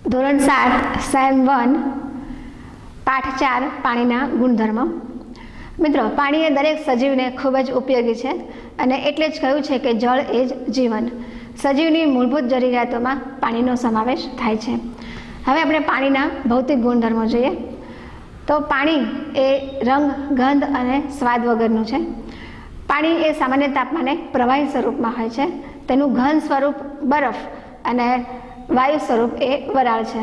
ધોરણ 7 સેમ 1 પાઠ 4 પાણીના ગુણધર્મો। મિત્રો, પાણી એ દરેક સજીવને ખૂબ જ ઉપયોગી છે અને એટલે જ કહ્યું છે કે જળ એ જ જીવન। સજીવની મૂળભૂત જરૂરિયાતોમાં પાણીનો સમાવેશ થાય છે। હવે આપણે પાણીના ભૌતિક ગુણધર્મો જોઈએ તો પાણી એ રંગ, ગંધ અને સ્વાદ વગરનું છે। પાણી એ સામાન્ય તાપમાને પ્રવાહી સ્વરૂપમાં હોય છે। તેનું ઘન સ્વરૂપ બરફ અને વાયુ સ્વરૂપ એ વરાળ છે।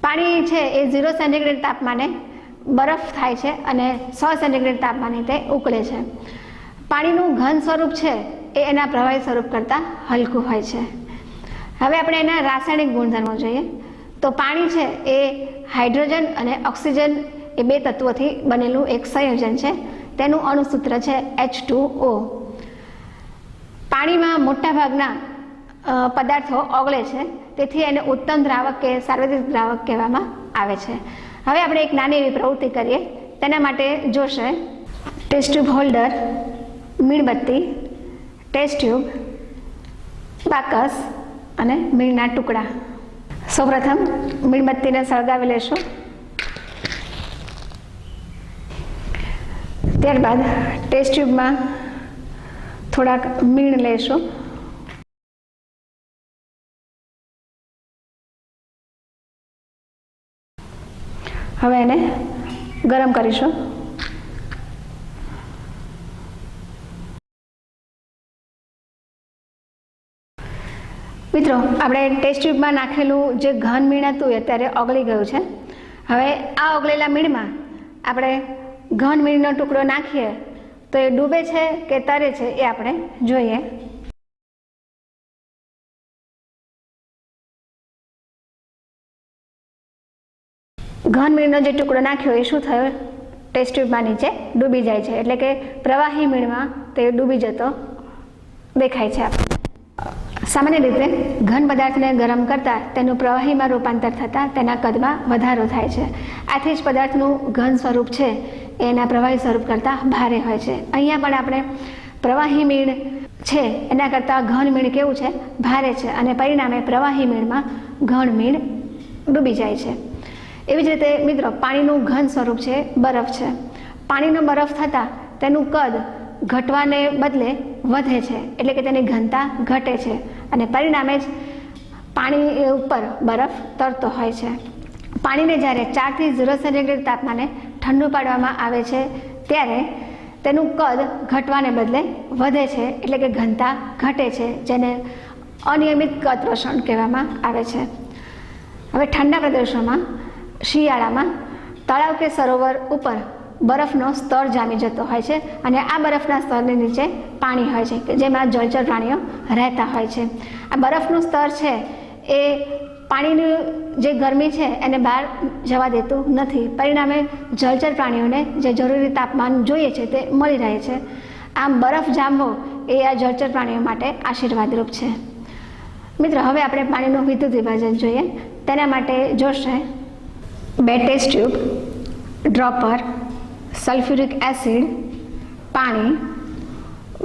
પાણી છે એ 0 સેન્ટીગ્રેડ તાપમાને બરફ થાય છે અને 100 સેન્ટીગ્રેડ તાપમાને તે ઉકળે છે। પાણીનું ઘન સ્વરૂપ છે એ એના પ્રવાહી સ્વરૂપ કરતાં હલકું હોય છે। હવે આપણે એના રાસાયણિક ગુણધર્મો જોઈએ તો પાણી છે એ હાઇડ્રોજન અને ઓક્સિજન એ બે તત્વોથી બનેલું એક સંયોજન છે। તેનું અણુસૂત્ર છે H2O। પાણીમાં મોટાભાગના પદાર્થો ઓગળે છે, તેથી એને ઉત્તમ દ્રાવક કે સાર્વત્રિક દ્રાવક કહેવામાં આવે છે। હવે આપણે એક નાની એવી પ્રવૃત્તિ કરીએ। તેના માટે જોશે ટેસ્ટ ટ્યુબ હોલ્ડર, મીણબત્તી, ટેસ્ટ ટ્યુબ, બાકસ અને મીણના ટુકડા। સૌપ્રથમ મીણબત્તીને સળગાવી લેશું। ત્યારબાદ ટેસ્ટ ટ્યુબમાં થોડાક મીણ લેશું। હવે એને ગરમ કરીશું। મિત્રો, આપણે ટેસ્ટ ટ્યુબમાં નાખેલું જે ઘન મીણ હતું એ અત્યારે ઓગળી ગયું છે। હવે આ ઓગળેલા મીણમાં આપણે ઘન મીણનો ટુકડો નાખીએ તો એ ડૂબે છે કે તરે છે એ આપણે જોઈએ। ઘન મીણનો જે ટુકડો નાખ્યો એ શું થયો? ટેસ્ટ ટ્યુબમાં નીચે ડૂબી જાય છે, એટલે કે પ્રવાહી મીણમાં તે ડૂબી જતો દેખાય છે આપણે। સામાન્ય રીતે ઘન પદાર્થને ગરમ કરતાં તેનું પ્રવાહીમાં રૂપાંતર થતાં તેના કદમાં વધારો થાય છે। આથી જ પદાર્થનું ઘન સ્વરૂપ છે એના પ્રવાહી સ્વરૂપ કરતાં ભારે હોય છે। અહીંયા પણ આપણે પ્રવાહી મીણ છે એના કરતાં ઘન મીણ કેવું છે? ભારે છે, અને પરિણામે પ્રવાહી મીણમાં ઘન મીણ ડૂબી જાય છે। એવી જ રીતે મિત્રો, પાણીનું ઘન સ્વરૂપ છે બરફ છે। પાણીનો બરફ થતાં તેનું કદ ઘટવાને બદલે વધે છે, એટલે કે તેની ઘનતા ઘટે છે અને પરિણામે જ પાણી ઉપર બરફ તરતો હોય છે। પાણીને જ્યારે 4 થી 0 સેન્ટીગ્રેડ તાપમાને ઠંડુ પાડવામાં આવે છે ત્યારે તેનું કદ ઘટવાને બદલે વધે છે, એટલે કે ઘનતા ઘટે છે, જેને અનિયમિત કદ પ્રસરણ કહેવામાં આવે છે। હવે ઠંડા પ્રદેશોમાં શિયાળામાં તળાવ કે સરોવર ઉપર બરફનો સ્તર જામી જતો હોય છે અને આ બરફના સ્તરની નીચે પાણી હોય છે કે જેમાં જળચર પ્રાણીઓ રહેતા હોય છે। આ બરફનું સ્તર છે એ પાણીની જે ગરમી છે એને બહાર જવા દેતું નથી, પરિણામે જળચર પ્રાણીઓને જે જરૂરી તાપમાન જોઈએ છે તે મળી રહે છે। આમ બરફ જામવો એ આ જળચર પ્રાણીઓ માટે આશીર્વાદરૂપ છે। મિત્રો, હવે આપણે પાણીનું વિદ્યુત વિભાજન જોઈએ। તેના માટે જોશે 2 test tube, dropper, sulphuric acid, પાણી,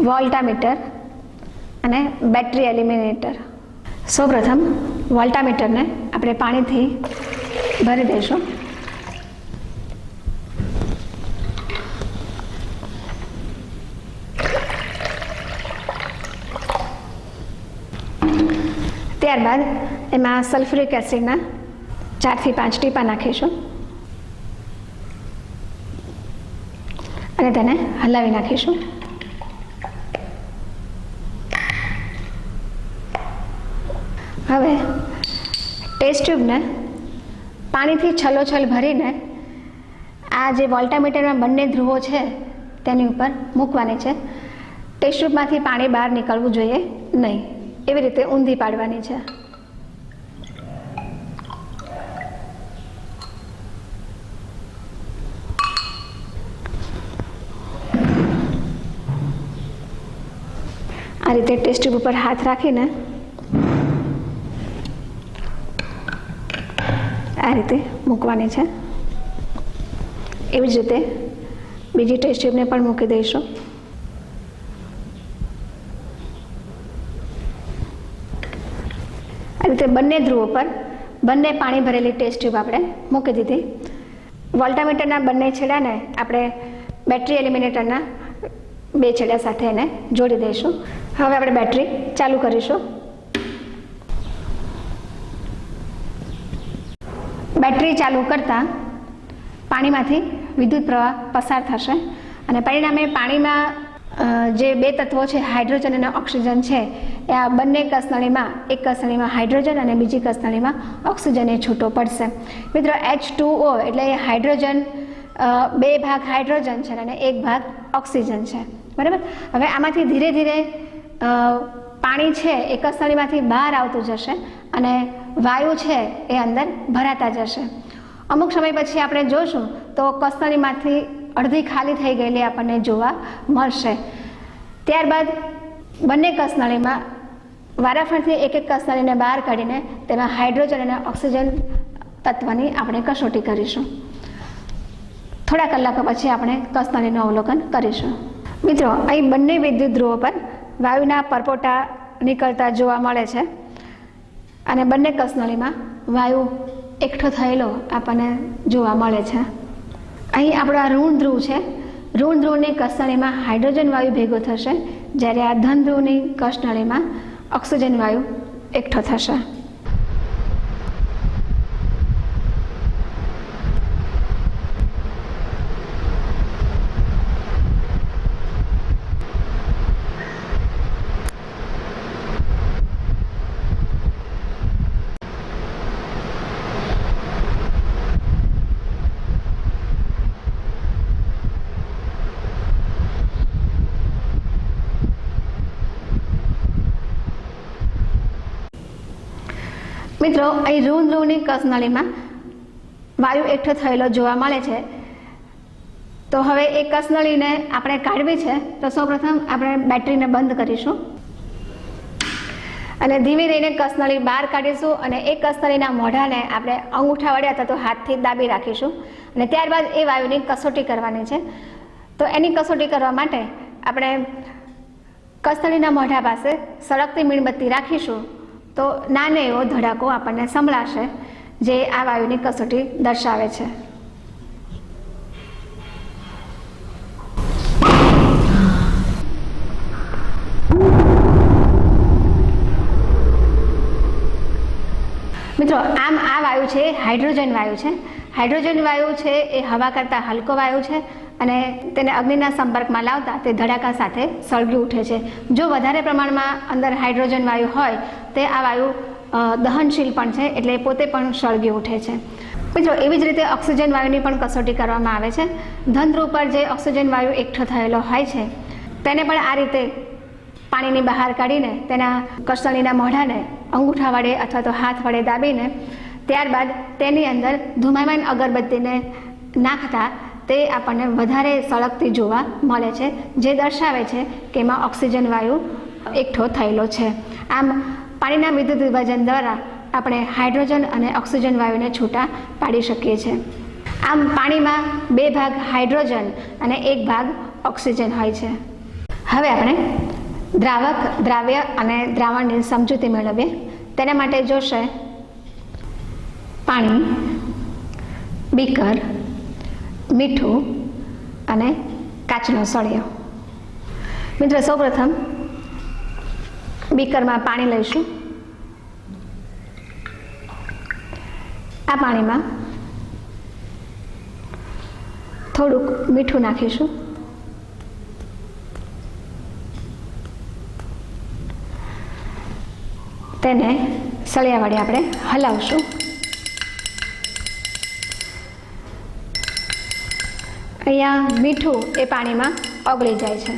વોલ્ટામીટર અને બેટરી એલિમિનેટર। સૌપ્રથમ વોલ્ટામીટરને આપણે પાણીથી ભરી દઈશું। ત્યારબાદ એમાં સલ્ફ્યુરિક એસિડના 4 થી 5 ટીપા નાખીશું અને તેને હલાવી નાખીશું। હવે ટેસ્ટ ટ્યુબને પાણીથી છલોછલ ભરીને આ જે વોલ્ટામીટરના બંને ધ્રુવો છે તેની ઉપર મૂકવાની છે। ટેસ્ટ ટ્યુબમાંથી પાણી બહાર નીકળવું જોઈએ નહીં, એવી રીતે ઊંધી પાડવાની છે। આ રીતે ટેસ્ટ ટ્યુબ ઉપર હાથ રાખીને આ રીતે મૂકવાની છે। એવી જ રીતે બીજી ટેસ્ટ ટ્યુબને પણ મૂકી દઈશું। આ રીતે બંને ધ્રુવો પર બંને પાણી ભરેલી ટેસ્ટ ટ્યુબ આપણે મૂકી દીધી. વોલ્ટામીટરના બંને છેડાને આપણે બેટરી એલિમિનેટરના 2 છેડા સાથે એને જોડી દઈશું. હવે આપણે બેટરી ચાલુ કરીશું. બેટરી ચાલુ કરતાં પાણીમાંથી વિદ્યુત પ્રવાહ પસાર થશે અને પરિણામે પાણીમાં જે 2 તત્વો છે, હાઇડ્રોજન અને ઓક્સિજન છે, એ આ બંને કસનળીમાં, એક કસનળીમાં હાઇડ્રોજન અને બીજી કસનળીમાં ઓક્સિજન એ છૂટો પડશે. મિત્રો, H2O એટલે એ હાઇડ્રોજન 2 ભાગ હાઇડ્રોજન છે અને 1 ભાગ ઓક્સિજન છે. બરાબર. હવે આમાંથી ધીરે ધીરે પાણી છે એ કસનળીમાંથી બહાર આવતું જશે અને વાયુ છે એ અંદર ભરાતા જશે. અમુક સમય પછી આપણે જોશું તો કસનળીમાંથી અડધી ખાલી થઈ ગયેલી આપણને જોવા મળશે. ત્યારબાદ બંને કસનળીમાં વારાફરતી એક એક કસનળીને બહાર કાઢીને તેમાં હાઇડ્રોજન અને ઓક્સિજન તત્વની આપણે કસોટી કરીશું. થોડા કલાકો પછી આપણે કસનળીનું અવલોકન કરીશું. મિત્રો, અહીં બંને વિદ્યુત ધ્રુવો પર વાયુના પરપોટા નીકળતા જોવા મળે છે અને બંને કસનળીમાં વાયુ એકઠો થયેલો આપણને જોવા મળે છે. અહીં આપણો આ ઋણ ધ્રુવ છે. ઋણ ધ્રુવની કસનળીમાં હાઇડ્રોજન વાયુ ભેગો થશે, જ્યારે આ ધન ધ્રુવની કસનળીમાં ઓક્સિજન વાયુ એકઠો થશે. મિત્રો, અહીં ઋણ ધ્રુવની કસનળીમાં વાયુ એકઠો થયેલો જોવા મળે છે. તો હવે એ કસનળીને આપણે કાઢવી છે, તો સૌપ્રથમ આપણે બેટરીને બંધ કરીશું અને ધીમે રહીને કસનળી બહાર કાઢીશું અને એ કસનળીના મોઢાને આપણે અંગૂઠા વડે અથવા તો હાથથી દાબી રાખીશું અને ત્યારબાદ એ વાયુની કસોટી કરવાની છે. તો એની કસોટી કરવા માટે આપણે કસનળીના મોઢા પાસે સળગતી મીણબત્તી રાખીશું તો નાનો એવો ધડાકો આપણને સંભળાશે, જે આ વાયુની કસોટી દર્શાવે છે. મિત્રો, આમ આ વાયુ છે હાઇડ્રોજન વાયુ છે. હાઇડ્રોજન વાયુ છે એ હવા કરતાં હલકો વાયુ છે અને તેને અગ્નિના સંપર્કમાં લાવતા તે ધડાકા સાથે સળગી ઉઠે છે. જો વધારે પ્રમાણમાં અંદર હાઇડ્રોજન વાયુ હોય તે આ વાયુ દહનશીલ પણ છે, એટલે પોતે પણ સળગી ઉઠે છે. મિત્રો, એવી જ રીતે ઓક્સિજન વાયુની પણ કસોટી કરવામાં આવે છે. ધન ધ્રુવ પર જે ઓક્સિજન વાયુ એકઠો થયેલો હોય છે તેને પણ આ રીતે પાણીની બહાર કાઢીને તેના કસનળીના મોઢાને અંગૂઠા વડે અથવા તો હાથ વડે દાબીને ત્યારબાદ તેની અંદર ધુમાયમાન અગરબત્તીને નાખતા તે આપણને વધારે સળગતી જોવા મળે છે, જે દર્શાવે છે કે એમાં ઓક્સિજન વાયુ એકઠો થયેલો છે. આમ પાણીના વિદ્યુત વિભાજન દ્વારા આપણે હાઇડ્રોજન અને ઓક્સિજન વાયુને છૂટા પાડી શકીએ છીએ. આમ પાણીમાં 2 ભાગ હાઇડ્રોજન અને 1 ભાગ ઓક્સિજન હોય છે. હવે આપણે દ્રાવક, દ્રાવ્ય અને દ્રાવણની સમજૂતી મેળવીએ. તેના માટે જોશે પાણી, બીકર, મીઠું અને કાચનો સળિયો. મિત્રો, સૌપ્રથમ બીકરમાં પાણી લઈશું. આ પાણીમાં થોડુંક મીઠું નાખીશું. તેને સળિયા વડે આપણે હલાવશું. અહીંયા મીઠું એ પાણીમાં ઓગળી જાય છે.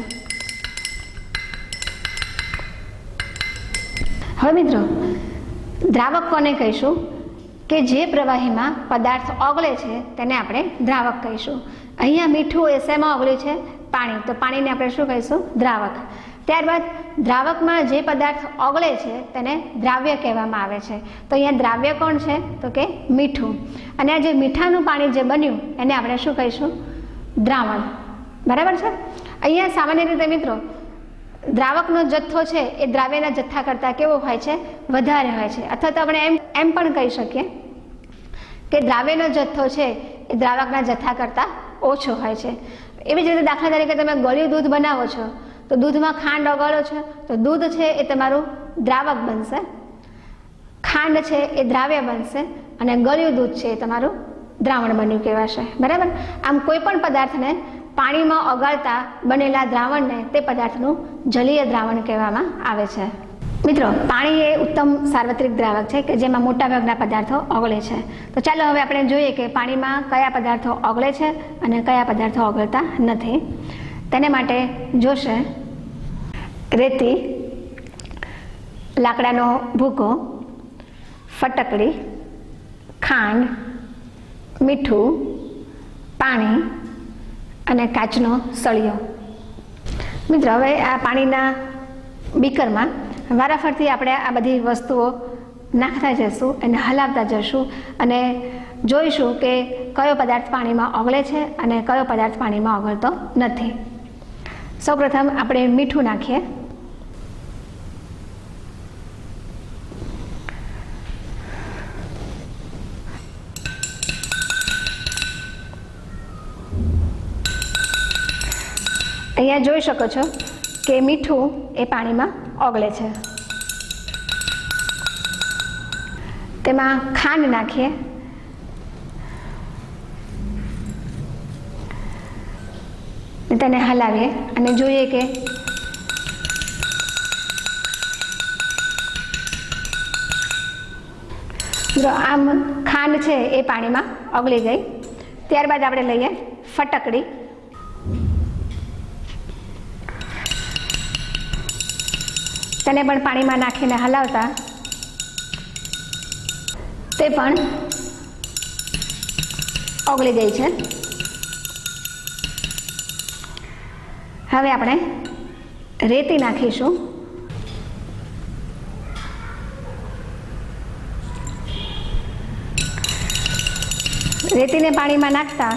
હવે મિત્રો, દ્રાવક કોને કહીશું? કે જે પ્રવાહીમાં પદાર્થ ઓગળે છે તેને આપણે દ્રાવક કહીશું. અહીંયા મીઠું એ શેમાં ઓગળ્યું છે? પાણી. તો પાણીને આપણે શું કહીશું? દ્રાવક. ત્યારબાદ દ્રાવકમાં જે પદાર્થ ઓગળે છે તેને દ્રાવ્ય કહેવામાં આવે છે. તો અહીંયા દ્રાવ્ય કોણ છે? તો કે મીઠું. અને આ જે મીઠાનું પાણી જે બન્યું એને આપણે શું કહીશું? દ્રાવણ. બરાબર છે. અહીંયા સામાન્ય રીતે મિત્રો દ્રાવકનો જથ્થો છે એ દ્રાવ્યના જથ્થા કરતાં કેવો હોય છે? વધારે હોય છે. અથવા તો આપણે એમ પણ કહી શકીએ કે દ્રાવ્યનો જથ્થો છે એ દ્રાવકના જથ્થા કરતાં ઓછો હોય છે। એવી જ રીતે દાખલા તરીકે તમે ગળ્યું દૂધ બનાવો છો તો દૂધમાં ખાંડ ઓગાળો છો તો દૂધ છે એ તમારું દ્રાવક બનશે, ખાંડ છે એ દ્રાવ્ય બનશે અને ગળ્યું દૂધ છે એ તમારું દ્રાવણ બન્યું કહેવાશે, બરાબર। આમ કોઈ પણ પદાર્થને પાણીમાં ઓગાળતા બનેલા દ્રાવણને તે પદાર્થનું જલીય દ્રાવણ કહેવામાં આવે છે। મિત્રો, પાણી એ ઉત્તમ સાર્વત્રિક દ્રાવક છે કે જેમાં મોટાભાગના પદાર્થો ઓગળે છે। તો ચાલો હવે આપણે જોઈએ કે પાણીમાં કયા પદાર્થો ઓગળે છે અને કયા પદાર્થો ઓગળતા નથી। તેને માટે જોશે રેતી, લાકડાનો ભૂકો, ફટકડી, ખાંડ, મીઠું, પાણી અને કાચનો સળિયો। મિત્રો, હવે આ પાણીના બીકરમાં વારાફરતી આપણે આ બધી વસ્તુઓ નાખતા જઈશું અને હલાવતા જઈશું અને જોઈશું કે કયો પદાર્થ પાણીમાં ઓગળે છે અને કયો પદાર્થ પાણીમાં ઓગળતો નથી। સૌપ્રથમ આપણે મીઠું નાખીએ। અહીંયા જોઈ શકો છો કે મીઠું એ પાણીમાં ઓગળે છે। તેમાં ખાંડ નાખીએ। તેને હલાવીએ અને જોઈએ કે જો આમ ખાંડ છે એ પાણીમાં ઓગળી ગઈ। ત્યારબાદ આપણે લઈએ ફટકડી। તેને પણ પાણીમાં નાખીને હલાવતા તે પણ ઓગળી ગઈ છે। હવે આપણે રેતી નાખીશું। રેતીને પાણીમાં નાખતા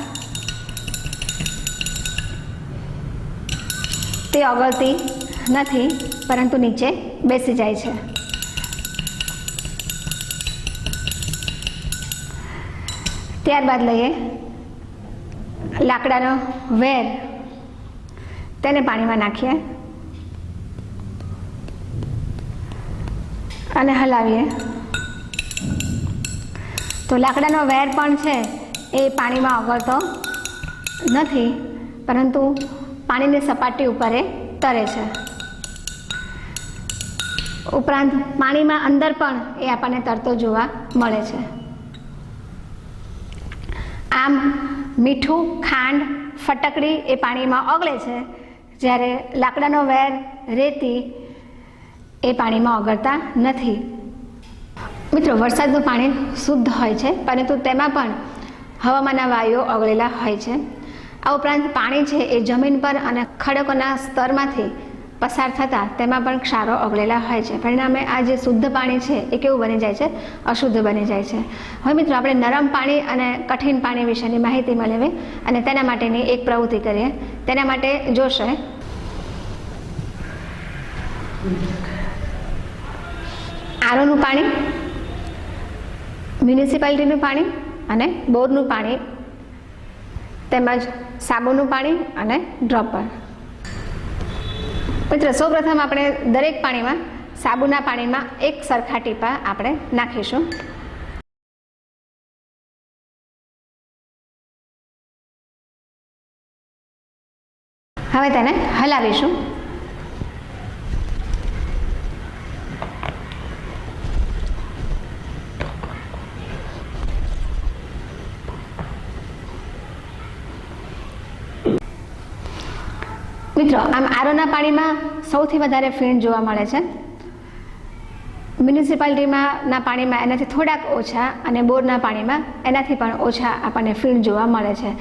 તે ઓગળતી નથી પરંતુ નીચે બેસી જાય છે। ત્યારબાદ લઈએ લાકડાનો વેર। તેને પાણીમાં નાખીએ અને હલાવીએ તો લાકડાનો વેર પણ છે એ પાણીમાં ઓગળતો નથી પરંતુ પાણીની સપાટી ઉપર એ તરે છે। ઉપરાંત પાણીમાં અંદર પણ એ આપણને તરતો જોવા મળે છે। આમ મીઠું, ખાંડ, ફટકડી એ પાણીમાં ઓગળે છે જ્યારે લાકડાનો વેર, રેતી એ પાણીમાં ઓગળતા નથી। મિત્રો, વરસાદનું પાણી શુદ્ધ હોય છે પરંતુ તેમાં પણ હવામાનના વાયુઓ ઓગળેલા હોય છે। આ ઉપરાંત પાણી છે એ જમીન પર અને ખડકોના સ્તરમાંથી પસાર થતાં તેમાં પણ ક્ષારો ઓગળેલા હોય છે। પરિણામે આ જે શુદ્ધ પાણી છે એ કેવું બની જાય છે? અશુદ્ધ બની જાય છે। હવે મિત્રો, આપણે નરમ પાણી અને કઠિન પાણી વિશેની માહિતી મેળવીએ અને તેના માટેની એક પ્રવૃત્તિ કરીએ। તેના માટે જોશે આરઓનું પાણી, મ્યુનિસિપાલિટીનું પાણી અને બોરનું પાણી તેમજ સાબુનું પાણી અને ડ્રોપર। મિત્રો, સૌપ્રથમ આપણે દરેક પાણીમાં સાબુના પાણીમાં એક સરખા ટીપા આપણે નાખીશું। હવે તેને હલાવીશું। મિત્રો, આમ આરઓના પાણીમાં સૌથી વધારે ફીણ જોવા મળે છે। મ્યુનિસિપાલિટીના પાણીમાં એનાથી થોડાક ઓછા અને બોરના પાણીમાં એનાથી પણ ઓછા આપણને ફીણ જોવા મળે છે।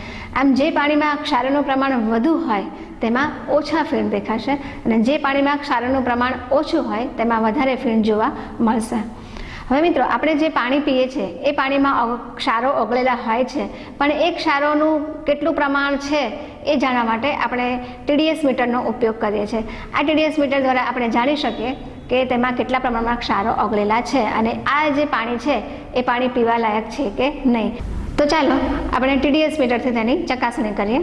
આમ જે પાણીમાં ક્ષારનું પ્રમાણ વધુ હોય તેમાં ઓછા ફીણ દેખાશે અને જે પાણીમાં ક્ષારનું પ્રમાણ ઓછું હોય તેમાં વધારે ફીણ જોવા મળશે। હવે મિત્રો, આપણે જે પાણી પીએ છીએ એ પાણીમાં ક્ષારો ઓગળેલા હોય છે પણ એ ક્ષારોનું કેટલું પ્રમાણ છે એ જાણવા માટે આપણે TDS મીટરનો ઉપયોગ કરીએ છીએ। આ TDS મીટર દ્વારા આપણે જાણી શકીએ કે તેમાં કેટલા પ્રમાણમાં ક્ષારો ઓગળેલા છે અને આ જે પાણી છે એ પાણી પીવા લાયક છે કે નહીં. તો ચાલો આપણે TDS મીટરથી તેની ચકાસણી કરીએ.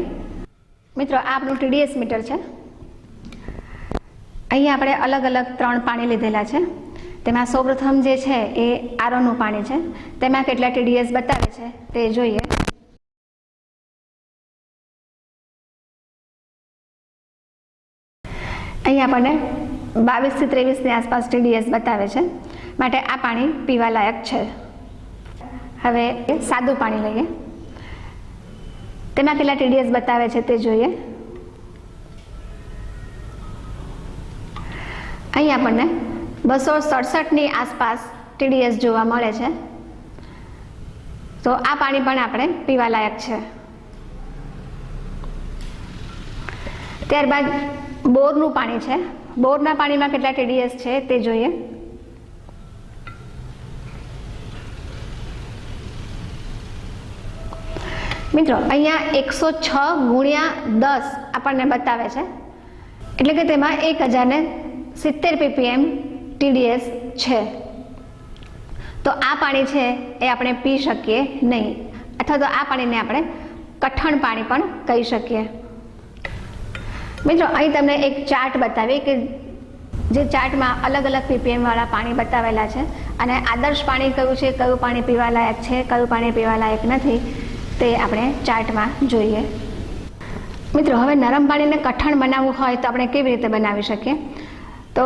મિત્રો, આ આપણું TDS મીટર છે. અહીંયા આપણે અલગ અલગ 3 પાણી લીધેલા છે. તેમાં સૌપ્રથમ જે છે એ આરોનું પાણી છે. તેમાં કેટલા TDS બતાવે છે તે જોઈએ. અહીંયા આપણને 22 થી 23 ની આસપાસ TDS બતાવે છે, માટે આ પાણી પીવા લાયક છે. હવે સાદું પાણી લઈએ. તેમાં કેટલા TDS બતાવે છે તે જોઈએ. અહીં આપણને 267 ની આસપાસ TDS જોવા મળે છે. તો આ પાણી પણ આપણે પીવા લાયક છે. ત્યારબાદ બોરનું પાણી છે. બોરના પાણીમાં કેટલા TDS છે તે જોઈએ. મિત્રો, અહીંયા 106 × 10 આપણને બતાવે છે, એટલે કે તેમાં 1070 ppm TDS છે. તો આ પાણી છે એ આપણે પી શકીએ નહીં, અથવા તો આ પાણીને આપણે કઠણ પાણી પણ કહી શકીએ. મિત્રો, અહીં તમને એક ચાર્ટ બતાવી કે જે ચાર્ટમાં અલગ અલગ ppm વાળા પાણી બતાવેલા છે અને આદર્શ પાણી કયું છે, કયું પાણી પીવા લાયક છે, કયું પાણી પીવા લાયક નથી, તે આપણે ચાર્ટમાં જોઈએ. મિત્રો, હવે નરમ પાણીને કઠણ બનાવવું હોય તો આપણે કેવી રીતે બનાવી શકીએ? તો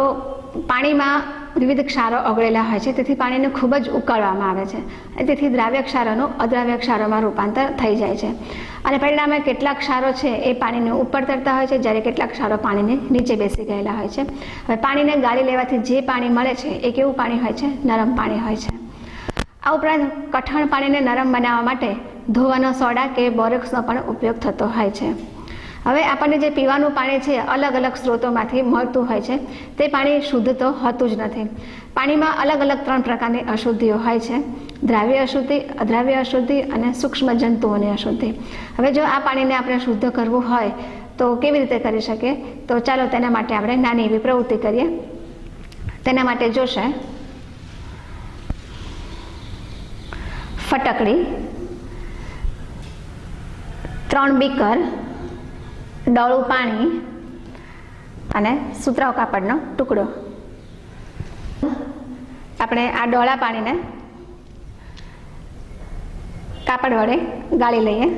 પાણીમાં વિવિધ ક્ષારો ઓગળેલા હોય છે, તેથી પાણીને ખૂબ જ ઉકાળવામાં આવે છે અને તેથી દ્રાવ્ય ક્ષારોનું અદ્રાવ્ય ક્ષારોમાં રૂપાંતર થઈ જાય છે અને પરિણામે કેટલાક ક્ષારો છે એ પાણીને ઉપર તરતા હોય છે, જ્યારે કેટલાક ક્ષારો પાણીને નીચે બેસી ગયેલા હોય છે. હવે પાણીને ગાળી લેવાથી જે પાણી મળે છે એ કેવું પાણી હોય છે? નરમ પાણી હોય છે. આ ઉપરાંત કઠણ પાણીને નરમ બનાવવા માટે ધોવાનો સોડા કે બોરેક્સનો પણ ઉપયોગ થતો હોય છે. હવે આપણને જે પીવાનું પાણી છે અલગ અલગ સ્ત્રોતોમાંથી મળતું હોય છે, તે પાણી શુદ્ધ તો હોતું જ નથી. પાણીમાં અલગ અલગ 3 પ્રકારની અશુદ્ધિઓ હોય છે: દ્રાવ્ય અશુદ્ધિ, અદ્રાવ્ય અશુદ્ધિ અને સૂક્ષ્મ જંતુઓની અશુદ્ધિ. હવે જો આ પાણીને આપણે શુદ્ધ કરવું હોય તો કેવી રીતે કરી શકીએ? તો ચાલો તેના માટે આપણે નાની એવી પ્રવૃત્તિ કરીએ. તેના માટે જોશે ફટકડી, 3 બીકર, ડોળું પાણી અને સુતરાઉ કાપડનો ટુકડો. આપણે આ ડોળા પાણીને કાપડ વડે ગાળી લઈએ.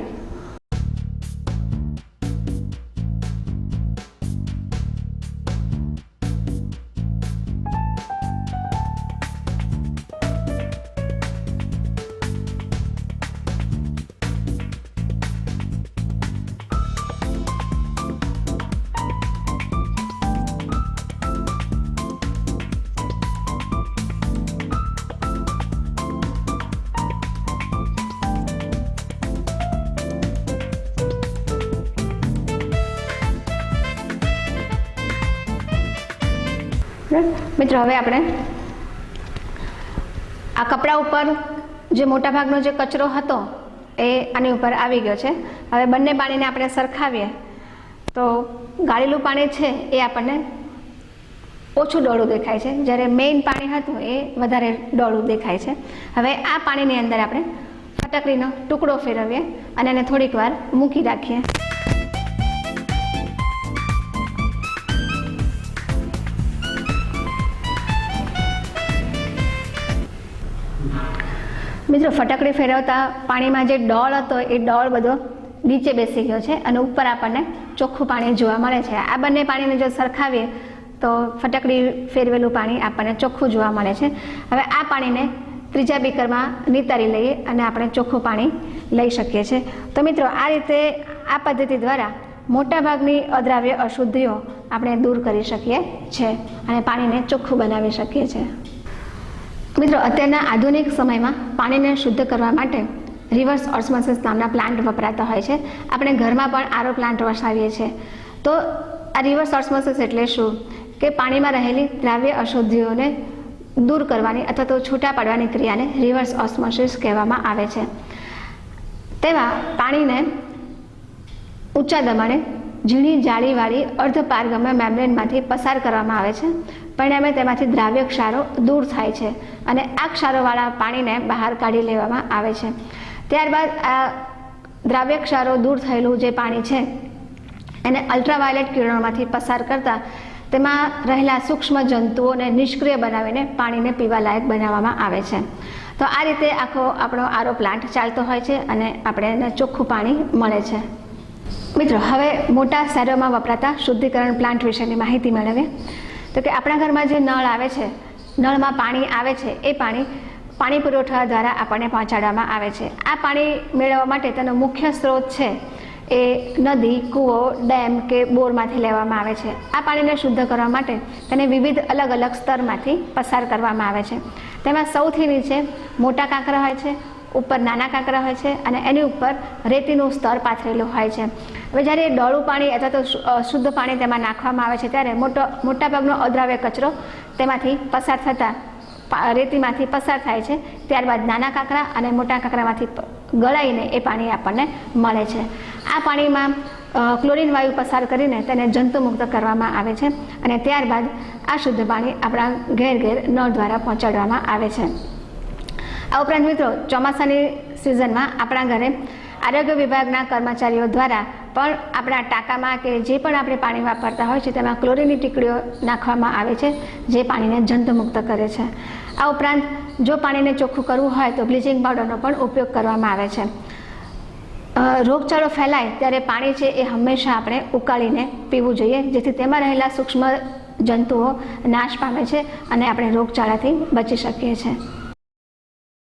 મિત્રો, હવે આપણે આ કપડા ઉપર જે મોટા ભાગનો જે કચરો હતો એ આની ઉપર આવી ગયો છે. હવે બંને પાણીને આપણે સરખાવીએ તો ગાળેલું પાણી છે એ આપણને ઓછું ડોળું દેખાય છે, જ્યારે મેઇન પાણી હતું એ વધારે ડોળું દેખાય છે. હવે આ પાણીની અંદર આપણે ફટકડીનો ટુકડો ફેરવીએ અને એને થોડીક વાર મૂકી રાખીએ. મિત્રો, ફટકડી ફેરવતા પાણીમાં જે ડોળ હતો એ ડોળ બધો નીચે બેસી ગયો છે અને ઉપર આપણને ચોખ્ખું પાણી જોવા મળે છે. આ બંને પાણીને જો સરખાવીએ તો ફટકડી ફેરવેલું પાણી આપણને ચોખ્ખું જોવા મળે છે. હવે આ પાણીને ત્રીજા બીકરમાં નિતારી લઈએ અને આપણે ચોખ્ખું પાણી લઈ શકીએ છીએ. તો મિત્રો, આ રીતે આ પદ્ધતિ દ્વારા મોટાભાગની અદ્રાવ્ય અશુદ્ધિઓ આપણે દૂર કરી શકીએ છીએ અને પાણીને ચોખ્ખું બનાવી શકીએ છીએ. મિત્રો, અત્યારના આધુનિક સમયમાં પાણીને શુદ્ધ કરવા માટે રિવર્સ ઓસ્મોસિસ નામના પ્લાન્ટ વપરાતા હોય છે. આપણે ઘરમાં પણ આરો પ્લાન્ટ વસાવીએ છીએ. તો આ રિવર્સ ઓસ્મોસિસ એટલે શું? કે પાણીમાં રહેલી દ્રાવ્ય અશુદ્ધિઓને દૂર કરવાની અથવા તો છૂટા પાડવાની ક્રિયાને રિવર્સ ઓસ્મોસિસ કહેવામાં આવે છે. તેમાં પાણીને ઊંચા દબાણે ઝીણી જાળીવાળી અર્ધપારગમ્ય મેમ્બ્રેનમાંથી પસાર કરવામાં આવે છે. પરિણામે તેમાંથી દ્રાવ્ય ક્ષારો દૂર થાય છે અને આ ક્ષારોવાળા પાણીને બહાર કાઢી લેવામાં આવે છે. ત્યારબાદ આ દ્રાવ્ય ક્ષારો દૂર થયેલું જે પાણી છે એને અલ્ટ્રાવાયોલેટ કિરણોમાંથી પસાર કરતાં તેમાં રહેલા સૂક્ષ્મ જંતુઓને નિષ્ક્રિય બનાવીને પાણીને પીવા લાયક બનાવવામાં આવે છે. તો આ રીતે આખો આપણો આરો પ્લાન્ટ ચાલતો હોય છે અને આપણે એને ચોખ્ખું પાણી મળે છે. મિત્રો, હવે મોટા શહેરોમાં વપરાતા શુદ્ધિકરણ પ્લાન્ટ વિશેની માહિતી મેળવીએ. તો કે આપણા ઘરમાં જે નળ આવે છે, નળમાં પાણી આવે છે, એ પાણી પુરવઠા દ્વારા આપણને પહોંચાડવામાં આવે છે. આ પાણી મેળવવા માટે તેનો મુખ્ય સ્ત્રોત છે એ નદી, કૂવો, ડેમ કે બોરમાંથી લેવામાં આવે છે. આ પાણીને શુદ્ધ કરવા માટે તેને વિવિધ અલગ અલગ સ્તરમાંથી પસાર કરવામાં આવે છે. તેમાં સૌથી નીચે મોટા કાંકરા હોય છે, ઉપર નાના કાંકરા હોય છે અને એની ઉપર રેતીનું સ્તર પાથરેલું હોય છે. હવે જ્યારે ડોળું પાણી અથવા તો શુદ્ધ પાણી તેમાં નાખવામાં આવે છે ત્યારે મોટાભાગનો અદ્રાવ્ય કચરો તેમાંથી પસાર થતાં રેતીમાંથી પસાર થાય છે. ત્યારબાદ નાના કાંકરા અને મોટા કાંકરામાંથી ગળાઈને એ પાણી આપણને મળે છે. આ પાણીમાં ક્લોરીન વાયુ પસાર કરીને તેને જંતુમુક્ત કરવામાં આવે છે અને ત્યારબાદ આ શુદ્ધ પાણી આપણા ઘેર ઘેર નળ દ્વારા પહોંચાડવામાં આવે છે. આ ઉપરાંત મિત્રો, ચોમાસાની સિઝનમાં આપણા ઘરે આરોગ્ય વિભાગના કર્મચારીઓ દ્વારા પણ આપણા ટાંકામાં કે જે પણ આપણે પાણી વાપરતા હોય છે તેમાં ક્લોરીનની ટીકડીઓ નાખવામાં આવે છે, જે પાણીને જંતુમુક્ત કરે છે. આ ઉપરાંત જો પાણીને ચોખ્ખું કરવું હોય તો બ્લીચિંગ પાવડરનો પણ ઉપયોગ કરવામાં આવે છે. રોગચાળો ફેલાય ત્યારે પાણી છે એ હંમેશા આપણે ઉકાળીને પીવું જોઈએ, જેથી તેમાં રહેલા સૂક્ષ્મ જંતુઓ નાશ પામે છે અને આપણે રોગચાળાથી બચી શકીએ છીએ.